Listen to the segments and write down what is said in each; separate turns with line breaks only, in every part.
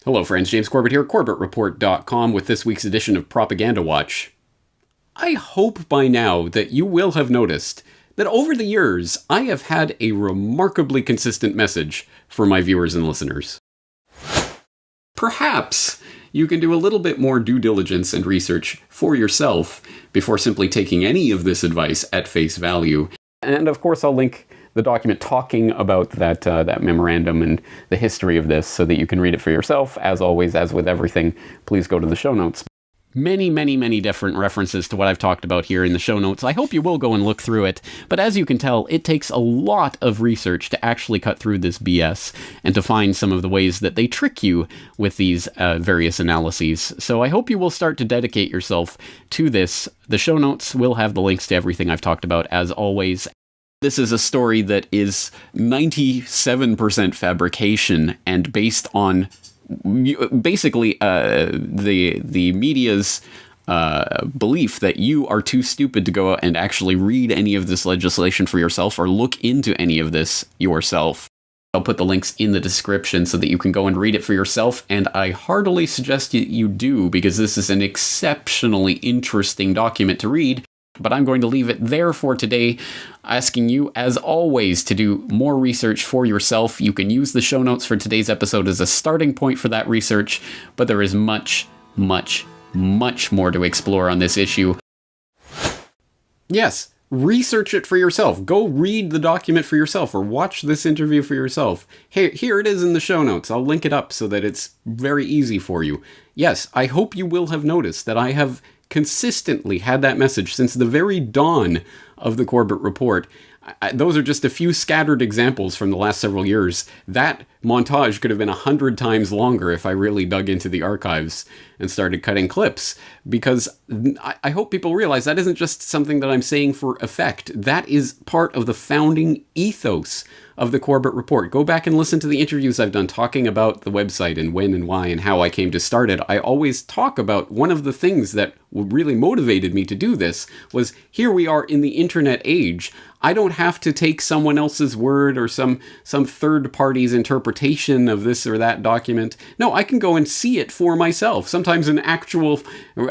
Hello friends, James Corbett here, CorbettReport.com with this week's edition of Propaganda Watch. I hope by now that you will have noticed that over the years I have had a remarkably consistent message for my viewers and listeners. Perhaps you can do a little bit more due diligence and research for yourself before simply taking any of this advice at face value. And of course I'll link the document talking about that memorandum and the history of this so that you can read it for yourself. As always, as with everything, please go to the show notes. Many different references to what I've talked about here in the show notes. I hope you will go and look through it. But as you can tell, it takes a lot of research to actually cut through this BS and to find some of the ways that they trick you with these various analyses. So I hope you will start to dedicate yourself to this. The show notes will have the links to everything I've talked about, as always. This is a story that is 97% fabrication and based on basically the media's belief that you are too stupid to go out and actually read any of this legislation for yourself or look into any of this yourself. I'll put the links in the description so that you can go and read it for yourself, and I heartily suggest you do, because this is an exceptionally interesting document to read. But I'm going to leave it there for today, asking you, as always, to do more research for yourself. You can use the show notes for today's episode as a starting point for that research, but there is much more to explore on this issue. Yes, research it for yourself. Go read the document for yourself, or watch this interview for yourself. Here it is in the show notes. I'll link it up so that it's very easy for you. Yes, I hope you will have noticed that I have consistently had that message since the very dawn of the Corbett Report. Those are just a few scattered examples from the last several years. That montage could have been 100 times longer if I really dug into the archives and started cutting clips, because I hope people realize that isn't just something that I'm saying for effect. That is part of the founding ethos of the Corbett Report. Go back and listen to the interviews I've done talking about the website and when and why and how I came to start it. I always talk about one of the things that really motivated me to do this was, here we are in the internet age. I don't have to take someone else's word or some third party's interpretation of this or that document. No, I can go and see it for myself. Sometimes an actual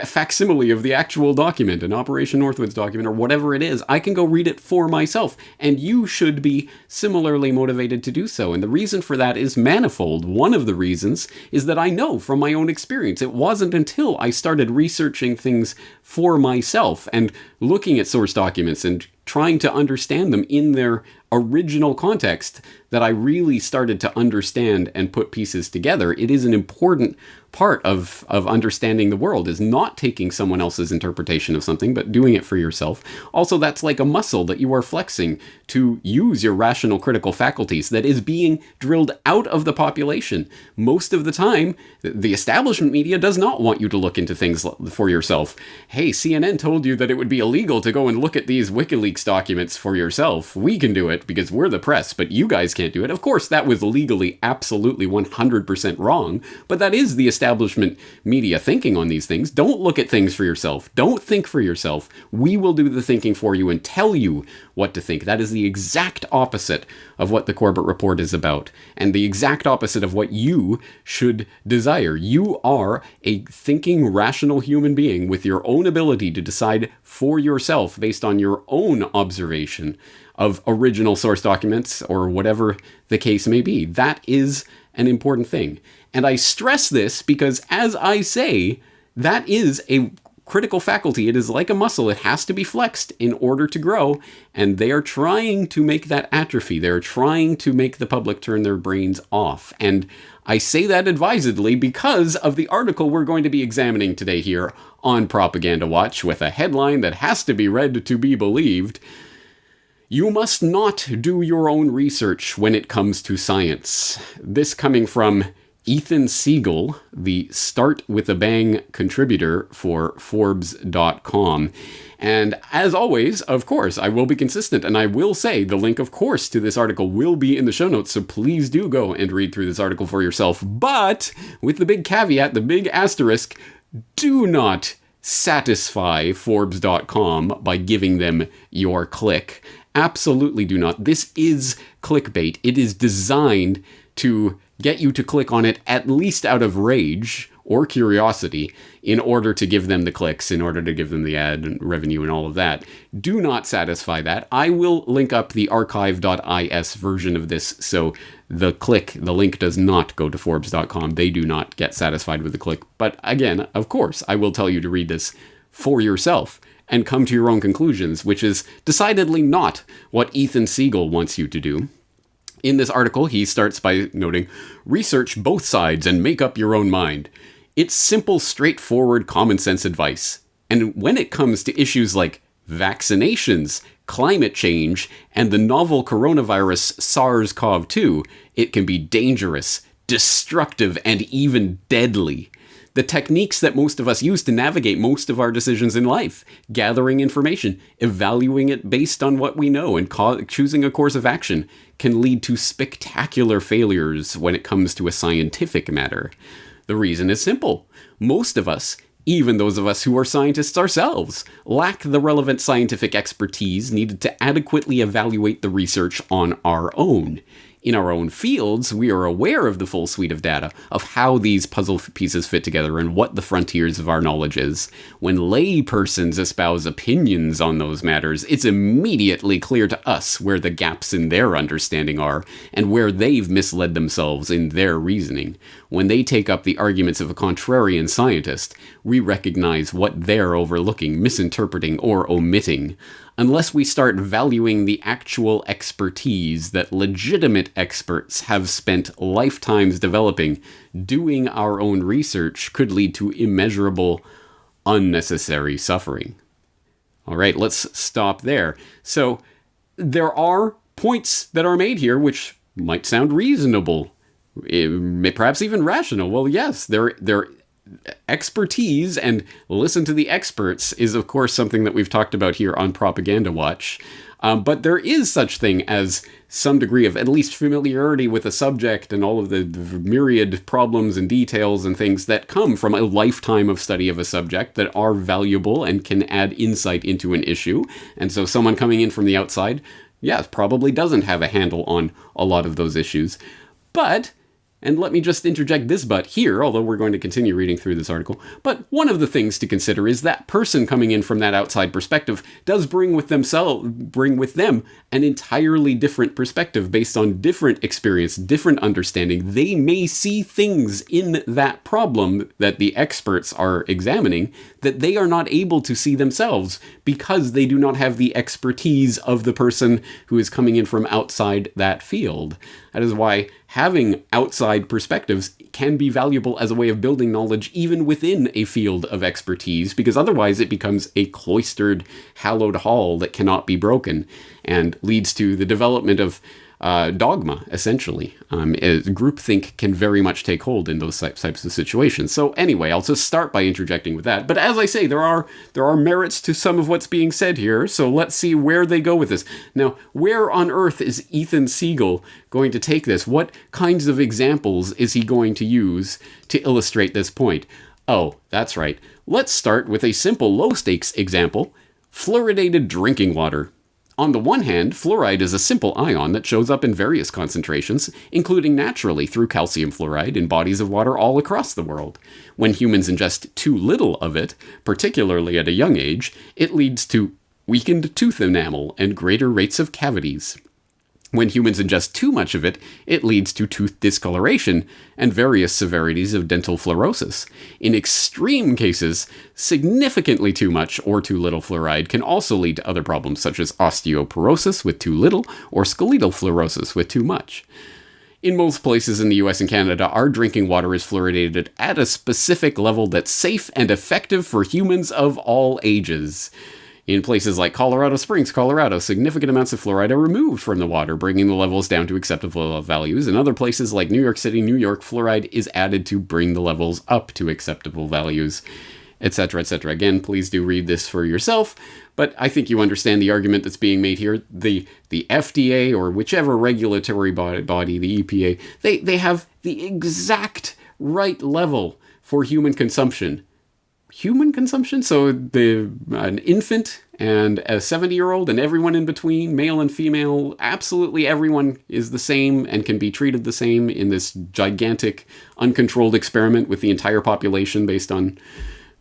facsimile of the actual document, an Operation Northwoods document or whatever it is. I can go read it for myself, and you should be similarly motivated to do so. And the reason for that is manifold. One of the reasons is that I know from my own experience. It wasn't until I started researching things for myself and looking at source documents and trying to understand them in their original context that I really started to understand and put pieces together. It is an important part of understanding the world, is not taking someone else's interpretation of something, but doing it for yourself. Also, that's like a muscle that you are flexing to use your rational critical faculties that is being drilled out of the population. Most of the time, the establishment media does not want you to look into things for yourself. Hey, CNN told you that it would be illegal to go and look at these WikiLeaks documents for yourself. We can do it because we're the press, but you guys can't do it. Of course, that was legally absolutely 100% wrong, but that is the establishment media thinking on these things. Don't look at things for yourself. Don't think for yourself. We will do the thinking for you and tell you what to think. That is the exact opposite of what the Corbett Report is about, and the exact opposite of what you should desire. You are a thinking, rational human being with your own ability to decide for yourself based on your own observation of original source documents or whatever the case may be. That is an important thing. And I stress this because, as I say, that is a critical faculty. It is like a muscle. It has to be flexed in order to grow. And they are trying to make that atrophy. They're trying to make the public turn their brains off. And I say that advisedly because of the article we're going to be examining today here on Propaganda Watch, with a headline that has to be read to be believed. You must not do your own research when it comes to science. This coming from Ethan Siegel, the Start with a Bang contributor for Forbes.com. And as always, of course, I will be consistent, and I will say the link, of course, to this article will be in the show notes, so please do go and read through this article for yourself. But with the big caveat, the big asterisk, do not satisfy Forbes.com by giving them your click. Absolutely do not. This is clickbait. It is designed to get you to click on it at least out of rage or curiosity in order to give them the clicks, in order to give them the ad revenue and all of that, do not satisfy that. I will link up the archive.is version of this, so the link does not go to Forbes.com. They do not get satisfied with the click. But again, of course, I will tell you to read this for yourself and come to your own conclusions, which is decidedly not what Ethan Siegel wants you to do. In this article, he starts by noting, research both sides and make up your own mind. It's simple, straightforward, common sense advice. And when it comes to issues like vaccinations, climate change, and the novel coronavirus SARS-CoV-2, it can be dangerous, destructive, and even deadly. The techniques that most of us use to navigate most of our decisions in life, gathering information, evaluating it based on what we know, and choosing a course of action, can lead to spectacular failures when it comes to a scientific matter. The reason is simple. Most of us, even those of us who are scientists ourselves, lack the relevant scientific expertise needed to adequately evaluate the research on our own. In our own fields, we are aware of the full suite of data, of how these puzzle pieces fit together and what the frontiers of our knowledge is. When laypersons espouse opinions on those matters, it's immediately clear to us where the gaps in their understanding are, and where they've misled themselves in their reasoning. When they take up the arguments of a contrarian scientist, we recognize what they're overlooking, misinterpreting, or omitting. Unless we start valuing the actual expertise that legitimate experts have spent lifetimes developing, doing our own research could lead to immeasurable, unnecessary suffering. All right, let's stop there. So there are points that are made here which might sound reasonable, perhaps even rational. Well, yes, they're expertise and listen to the experts is, of course, something that we've talked about here on Propaganda Watch. But there is such thing as some degree of at least familiarity with a subject and all of the myriad problems and details and things that come from a lifetime of study of a subject that are valuable and can add insight into an issue. And so someone coming in from the outside, yes, probably doesn't have a handle on a lot of those issues. But, and let me just interject this but here, although we're going to continue reading through this article, but one of the things to consider is that person coming in from that outside perspective does bring with them an entirely different perspective based on different experience, different understanding. They may see things in that problem that the experts are examining that they are not able to see themselves because they do not have the expertise of the person who is coming in from outside that field. That is why having outside perspectives can be valuable as a way of building knowledge even within a field of expertise, because otherwise it becomes a cloistered, hallowed hall that cannot be broken and leads to the development of dogma, essentially. Groupthink can very much take hold in those types of situations. So anyway, I'll just start by interjecting with that. But as I say, there are merits to some of what's being said here, so let's see where they go with this. Now, where on earth is Ethan Siegel going to take this? What kinds of examples is he going to use to illustrate this point? Oh, that's right. Let's start with a simple low-stakes example: fluoridated drinking water. On the one hand, fluoride is a simple ion that shows up in various concentrations, including naturally through calcium fluoride in bodies of water all across the world. When humans ingest too little of it, particularly at a young age, it leads to weakened tooth enamel and greater rates of cavities. When humans ingest too much of it, it leads to tooth discoloration and various severities of dental fluorosis. In extreme cases, significantly too much or too little fluoride can also lead to other problems such as osteoporosis with too little or skeletal fluorosis with too much. In most places in the US and Canada, our drinking water is fluoridated at a specific level that's safe and effective for humans of all ages. In places like Colorado Springs, Colorado, significant amounts of fluoride are removed from the water, bringing the levels down to acceptable values. In other places like New York City, New York, fluoride is added to bring the levels up to acceptable values, etc., etc. Again, please do read this for yourself, but I think you understand the argument that's being made here. The FDA, or whichever regulatory body, the EPA, they have the exact right level for human consumption human consumption. So an infant and a 70-year-old and everyone in between, male and female, absolutely everyone is the same and can be treated the same in this gigantic, uncontrolled experiment with the entire population based on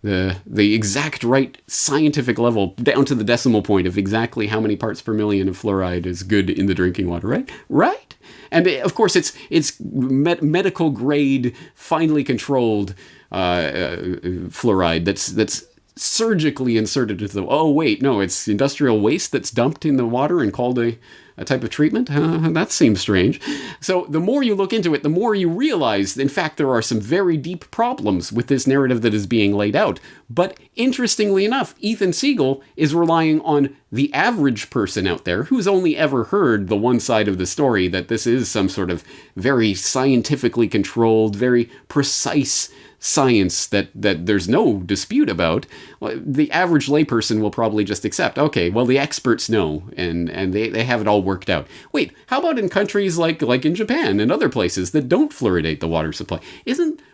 the exact right scientific level, down to the decimal point of exactly how many parts per million of fluoride is good in the drinking water, right? Right? And of course, it's medical grade, finely controlled fluoride that's surgically inserted into the. Oh wait, no, it's industrial waste that's dumped in the water and called a type of treatment? That seems strange. So the more you look into it, the more you realize, in fact, there are some very deep problems with this narrative that is being laid out. But interestingly enough, Ethan Siegel is relying on the average person out there who's only ever heard the one side of the story, that this is some sort of very scientifically controlled, very precise science that there's no dispute about. The average layperson will probably just accept, okay, well, the experts know, and they have it all worked out. Wait, how about in countries like in Japan and other places that don't fluoridate the water supply?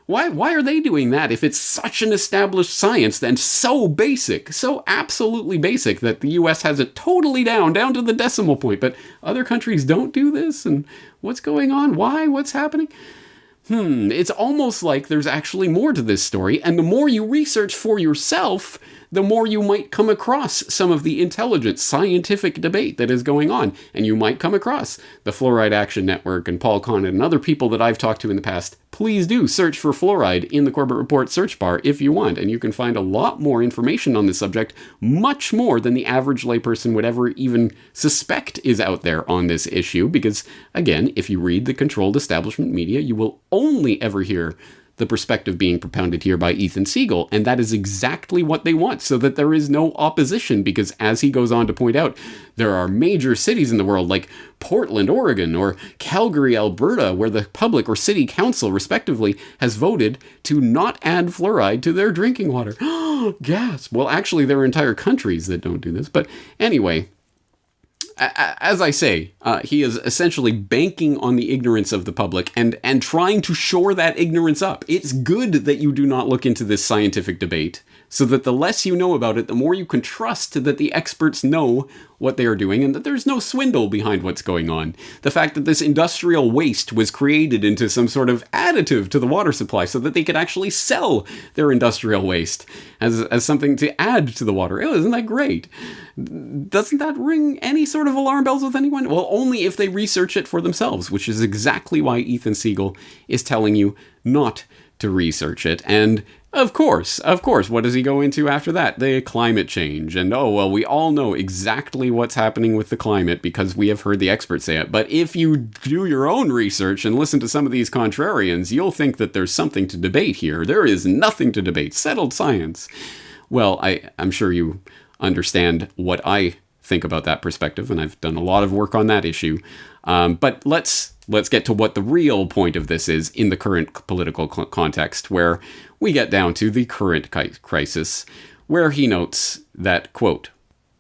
Why are they doing that if it's such an established science and so basic, so absolutely basic, that the US has it totally down to the decimal point, but other countries don't do this? And what's going on? Why? What's happening? It's almost like there's actually more to this story, and the more you research for yourself, the more you might come across some of the intelligent scientific debate that is going on. And you might come across the Fluoride Action Network and Paul Condit and other people that I've talked to in the past. Please do search for fluoride in the Corbett Report search bar if you want, and you can find a lot more information on this subject, much more than the average layperson would ever even suspect is out there on this issue, because, again, if you read the controlled establishment media, you will only ever hear the perspective being propounded here by Ethan Siegel, and that is exactly what they want, so that there is no opposition, because as he goes on to point out, there are major cities in the world like Portland, Oregon, or Calgary, Alberta, where the public or city council, respectively, has voted to not add fluoride to their drinking water. Gasp! Well, actually, there are entire countries that don't do this, but anyway, as I say, he is essentially banking on the ignorance of the public and trying to shore that ignorance up. It's good that you do not look into this scientific debate, so that the less you know about it, the more you can trust that the experts know what they are doing and that there's no swindle behind what's going on. The fact that this industrial waste was created into some sort of additive to the water supply so that they could actually sell their industrial waste as something to add to the water. Oh, isn't that great? Doesn't that ring any sort of alarm bells with anyone? Well, only if they research it for themselves, which is exactly why Ethan Siegel is telling you not to research it. And of course, what does he go into after that? The climate change. And oh, well, we all know exactly what's happening with the climate because we have heard the experts say it. But if you do your own research and listen to some of these contrarians, you'll think that there's something to debate here. There is nothing to debate. Settled science. Well, I'm sure you understand what I think about that perspective, and I've done a lot of work on that issue. But let's get to what the real point of this is in the current political context, where we get down to the current crisis, where he notes that, quote,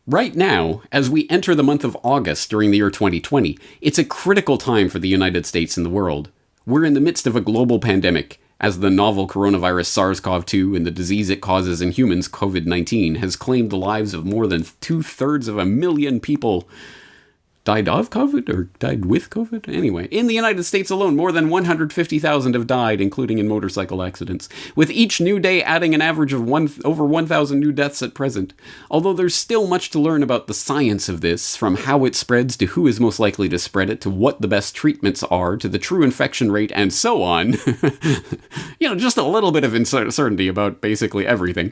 "Right now, as we enter the month of August during the year 2020, it's a critical time for the United States and the world. We're in the midst of a global pandemic, as the novel coronavirus SARS-CoV-2 and the disease it causes in humans, COVID-19, has claimed the lives of more than 2/3 of a million people." Died of COVID or died with COVID? Anyway, in the United States alone, more than 150,000 have died, including in motorcycle accidents, with each new day adding an average of over 1,000 new deaths at present. Although there's still much to learn about the science of this, from how it spreads to who is most likely to spread it, to what the best treatments are, to the true infection rate, and so on. Just a little bit of uncertainty about basically everything.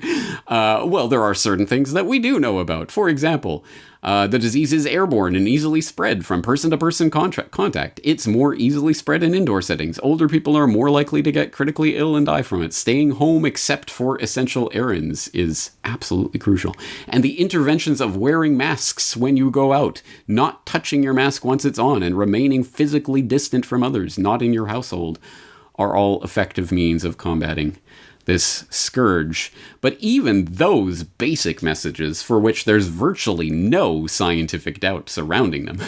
Well, there are certain things that we do know about. For example, the disease is airborne and easily spread from person-to-person contact. It's more easily spread in indoor settings. Older people are more likely to get critically ill and die from it. Staying home except for essential errands is absolutely crucial. And the interventions of wearing masks when you go out, not touching your mask once it's on, and remaining physically distant from others, not in your household. are all effective means of combating this scourge. But even those basic messages, for which there's virtually no scientific doubt surrounding them,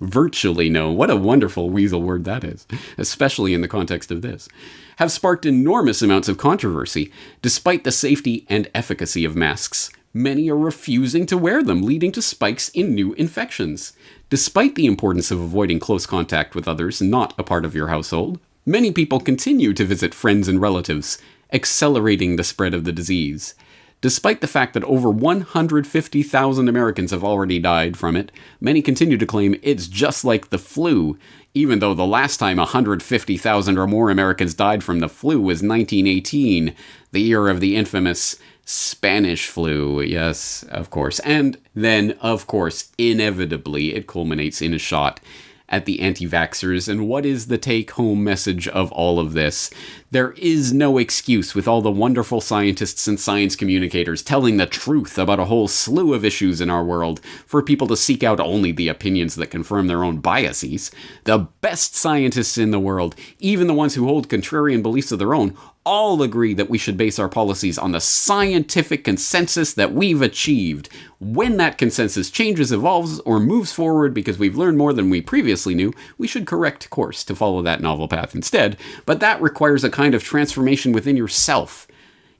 virtually no, what a wonderful weasel word that is, especially in the context of this, have sparked enormous amounts of controversy, despite the safety and efficacy of masks. Many are refusing to wear them, leading to spikes in new infections. Despite the importance of avoiding close contact with others not a part of your household, many people continue to visit friends and relatives, accelerating the spread of the disease. Despite the fact that over 150,000 Americans have already died from it, many continue to claim it's just like the flu, even though the last time 150,000 or more Americans died from the flu was 1918, the year of the infamous Spanish flu. Yes, of course. And then, of course, inevitably, it culminates in a shot at the anti-vaxxers. And what is the take-home message of all of this? There is no excuse, with all the wonderful scientists and science communicators telling the truth about a whole slew of issues in our world, for people to seek out only the opinions that confirm their own biases. The best scientists in the world, even the ones who hold contrarian beliefs of their own, all agree that we should base our policies on the scientific consensus that we've achieved. When that consensus changes, evolves, or moves forward because we've learned more than we previously knew, we should correct course to follow that novel path instead. But that requires a kind of transformation within yourself.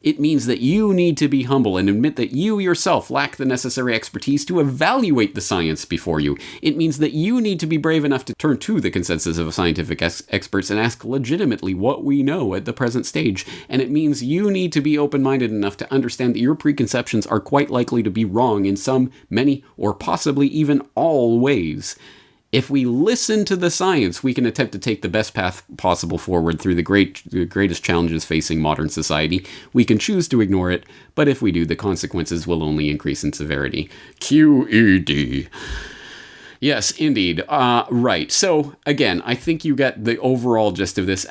It means that you need to be humble and admit that you yourself lack the necessary expertise to evaluate the science before you. It means that you need to be brave enough to turn to the consensus of scientific experts and ask legitimately what we know at the present stage. And it means you need to be open-minded enough to understand that your preconceptions are quite likely to be wrong in some, many, or possibly even all ways. If we listen to the science, we can attempt to take the best path possible forward through the greatest challenges facing modern society. We can choose to ignore it, but if we do, the consequences will only increase in severity. QED. Yes, indeed. Right. So, again, I think you get the overall gist of this.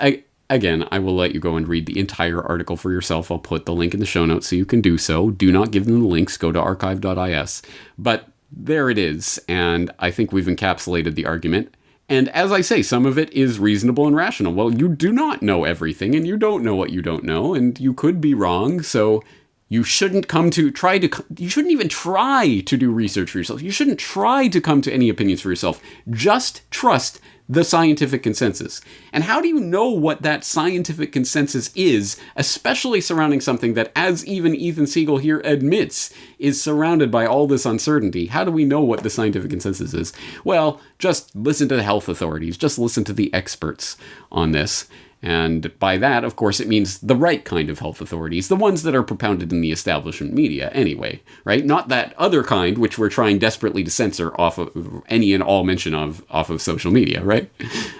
Again, I will let you go and read the entire article for yourself. I'll put the link in the show notes so you can do so. Do not give them the links. Go to archive.is. But there it is, and I think we've encapsulated the argument. And as I say, some of it is reasonable and rational. Well, you do not know everything, and you don't know what you don't know, and you could be wrong, so you shouldn't you shouldn't even try to do research for yourself. You shouldn't try to come to any opinions for yourself. Just trust the scientific consensus. And how do you know what that scientific consensus is, especially surrounding something that, as even Ethan Siegel here admits, is surrounded by all this uncertainty? How do we know what the scientific consensus is? Well, just listen to the health authorities. Just listen to the experts on this. And by that, of course, it means the right kind of health authorities, the ones that are propounded in the establishment media anyway, right? Not that other kind, which we're trying desperately to censor off of any and all mention of off of social media, right?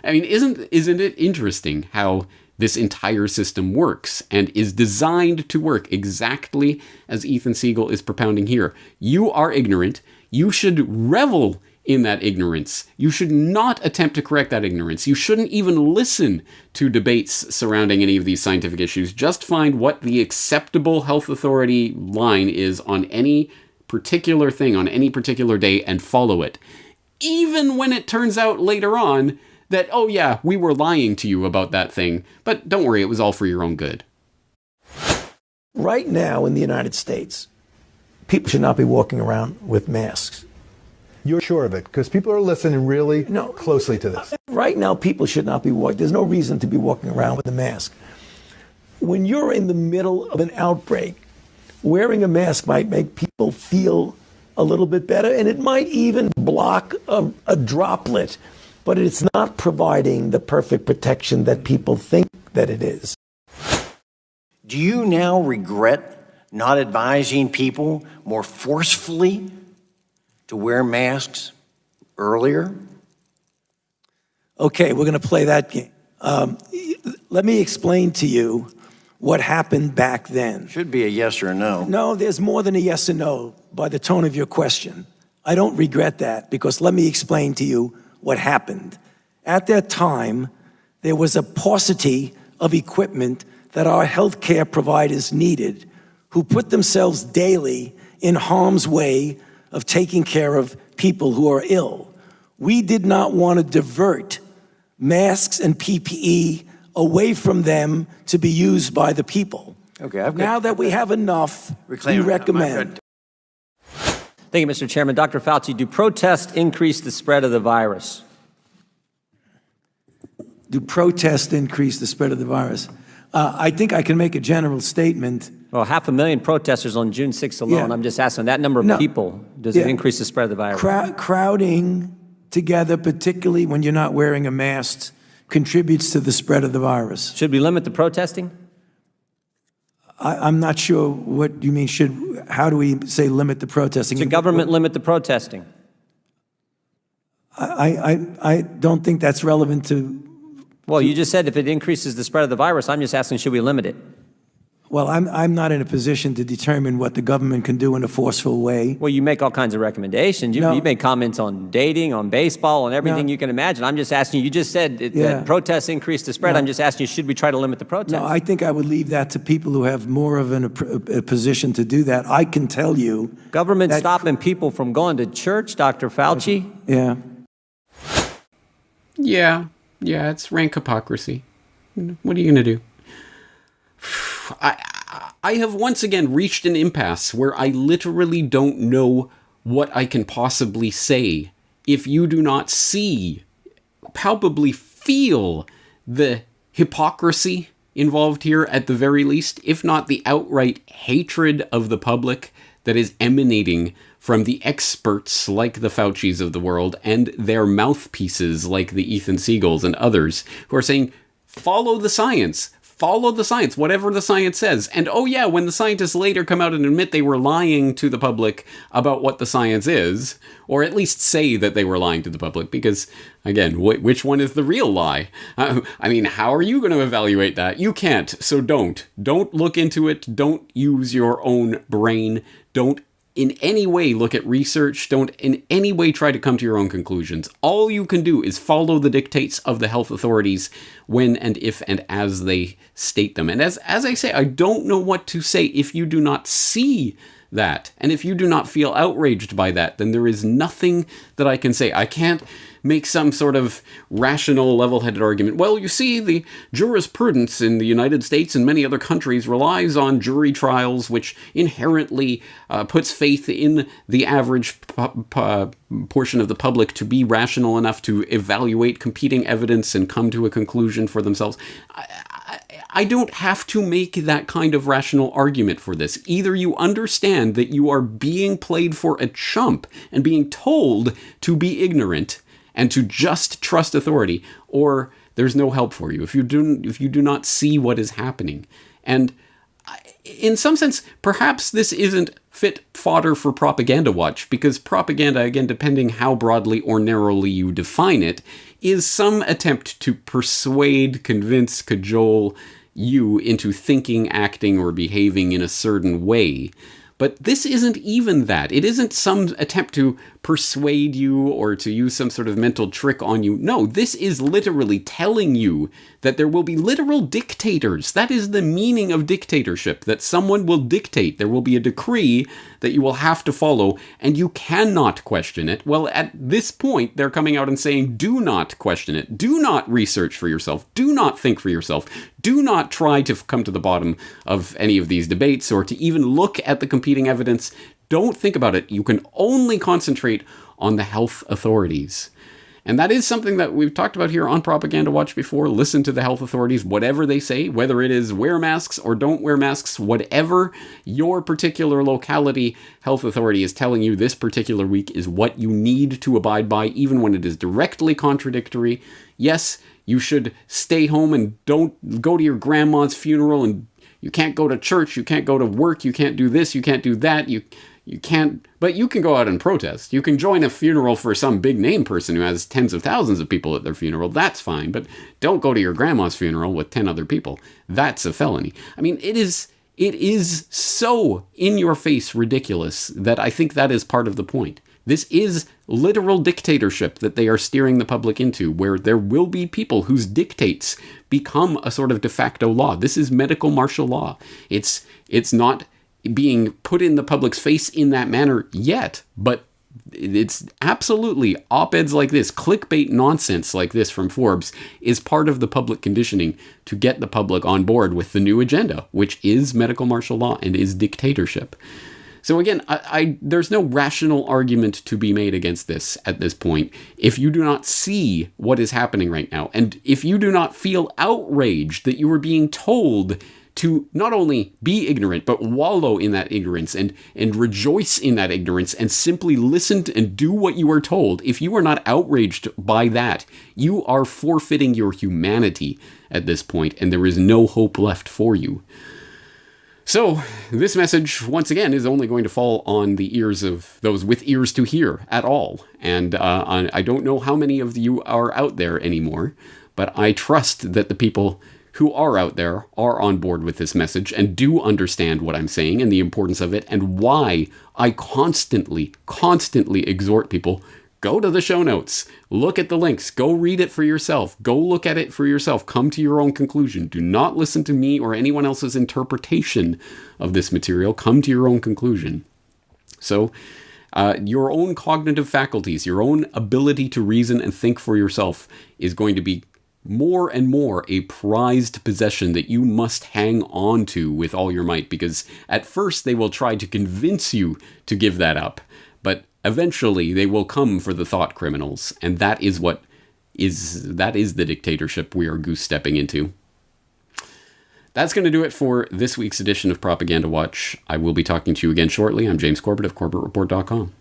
I mean, isn't it interesting how this entire system works and is designed to work exactly as Ethan Siegel is propounding here? You are ignorant. You should revel in that ignorance. You should not attempt to correct that ignorance. You shouldn't even listen to debates surrounding any of these scientific issues. Just find what the acceptable health authority line is on any particular thing, on any particular day, and follow it. Even when it turns out later on that, oh yeah, we were lying to you about that thing, but don't worry, it was all for your own good.
Right now in the United States, people should not be walking around with masks.
You're sure of it? Because people are listening really closely to this.
Right now, people should not be walking. There's no reason to be walking around with a mask. When you're in the middle of an outbreak, wearing a mask might make people feel a little bit better, and it might even block a droplet, but it's not providing the perfect protection that people think that it is.
Do you now regret not advising people more forcefully to wear masks earlier?
Okay, we're going to play that game. Let me explain to you what happened back then.
Should be a yes or a no.
No, there's more than a yes or no by the tone of your question. I don't regret that, because let me explain to you what happened. At that time, there was a paucity of equipment that our healthcare providers needed, who put themselves daily in harm's way of taking care of people who are ill. We did not want to divert masks and PPE away from them to be used by the people.
Okay, I've got-
Now that we have enough, we recommend.
Thank you, Mr. Chairman. Dr. Fauci, do protests increase the spread of the virus?
Do protests increase the spread of the virus? I think I can make a general statement.
Well, 500,000 protesters on June 6th alone.
Yeah.
I'm just asking, that number of
No.
people, does it
Yeah.
increase the spread of the virus?
Crowding together, particularly when you're not wearing a mask, contributes to the spread of the virus.
Should we limit the protesting?
I'm not sure what you mean. How do we say limit the protesting?
Should government limit the protesting?
I don't think that's relevant to.
Well, you just said if it increases the spread of the virus. I'm just asking, should we limit it?
Well, I'm not in a position to determine what the government can do in a forceful way.
Well, you make all kinds of recommendations. You,
No.
you make comments on dating, on baseball, on everything
No.
you can imagine. I'm just asking you just said
Yeah.
that protests increase the spread.
No.
I'm just asking you, should we try to limit the protests?
No, I think I would leave that to people who have more of a position to do that. I can tell you.
Government
that-
stopping people from going to church, Dr. Fauci?
Yeah.
Yeah, it's rank hypocrisy. What are you going to do? I have once again reached an impasse where I literally don't know what I can possibly say if you do not see, palpably feel the hypocrisy involved here at the very least, if not the outright hatred of the public that is emanating from the experts like the Faucis of the world and their mouthpieces like the Ethan Siegels and others who are saying, follow the science, whatever the science says. And oh yeah, when the scientists later come out and admit they were lying to the public about what the science is, or at least say that they were lying to the public, because again, which one is the real lie? I mean, how are you going to evaluate that? You can't, so don't. Don't look into it. Don't use your own brain. Don't in any way look at research. Don't in any way try to come to your own conclusions. All you can do is follow the dictates of the health authorities when and if and as they state them. And as I say, I don't know what to say if you do not see that. And if you do not feel outraged by that, then there is nothing that I can say. I can't make some sort of rational, level-headed argument. Well, you see, the jurisprudence in the United States and many other countries relies on jury trials, which inherently puts faith in the average portion of the public to be rational enough to evaluate competing evidence and come to a conclusion for themselves. I don't have to make that kind of rational argument for this. Either you understand that you are being played for a chump and being told to be ignorant and to just trust authority, or there's no help for you if you do not see what is happening. And in some sense, perhaps this isn't fit fodder for propaganda watch, because propaganda, again, depending how broadly or narrowly you define it, is some attempt to persuade, convince, cajole you into thinking, acting, or behaving in a certain way. But this isn't even that. It isn't some attempt to persuade you or to use some sort of mental trick on you. No, this is literally telling you that there will be literal dictators. That is the meaning of dictatorship, that someone will dictate. There will be a decree that you will have to follow, and you cannot question it. Well, at this point, they're coming out and saying, do not question it. Do not research for yourself. Do not think for yourself. Do not try to come to the bottom of any of these debates or to even look at the competing evidence. Don't think about it. You can only concentrate on the health authorities. And that is something that we've talked about here on Propaganda Watch before. Listen to the health authorities, whatever they say, whether it is wear masks or don't wear masks, whatever your particular locality health authority is telling you this particular week is what you need to abide by, even when it is directly contradictory. Yes, you should stay home and don't go to your grandma's funeral, and you can't go to church, you can't go to work, you can't do this, you can't do that, you can't, but you can go out and protest. You can join a funeral for some big name person who has tens of thousands of people at their funeral. That's fine, but don't go to your grandma's funeral with 10 other people. That's a felony. I mean, it is so in your face ridiculous that I think that is part of the point. This is literal dictatorship that they are steering the public into, where there will be people whose dictates become a sort of de facto law. This is medical martial law. It's not being put in the public's face in that manner yet, but It's absolutely op-eds like this, clickbait nonsense like this from Forbes is part of the public conditioning to get the public on board with the new agenda, which is medical martial law and is dictatorship. So again, there's no rational argument to be made against this at this point if you do not see what is happening right now, and if you do not feel outraged that you are being told to not only be ignorant, but wallow in that ignorance and rejoice in that ignorance and simply listen to and do what you are told. If you are not outraged by that, you are forfeiting your humanity at this point, and there is no hope left for you. So, this message, once again, is only going to fall on the ears of those with ears to hear at all. And I don't know how many of you are out there anymore, but I trust that the people who are out there are on board with this message and do understand what I'm saying and the importance of it and why I constantly exhort people. Go to the show notes, look at the links, go read it for yourself, go look at it for yourself, come to your own conclusion. Do not listen to me or anyone else's interpretation of this material, come to your own conclusion. So, your own cognitive faculties, your own ability to reason and think for yourself is going to be more and more a prized possession that you must hang on to with all your might, because at first they will try to convince you to give that up, but eventually they will come for the thought criminals, and that is the dictatorship we are goose-stepping into. That's going to do it for this week's edition of Propaganda Watch. I will be talking to you again shortly. I'm James Corbett of CorbettReport.com.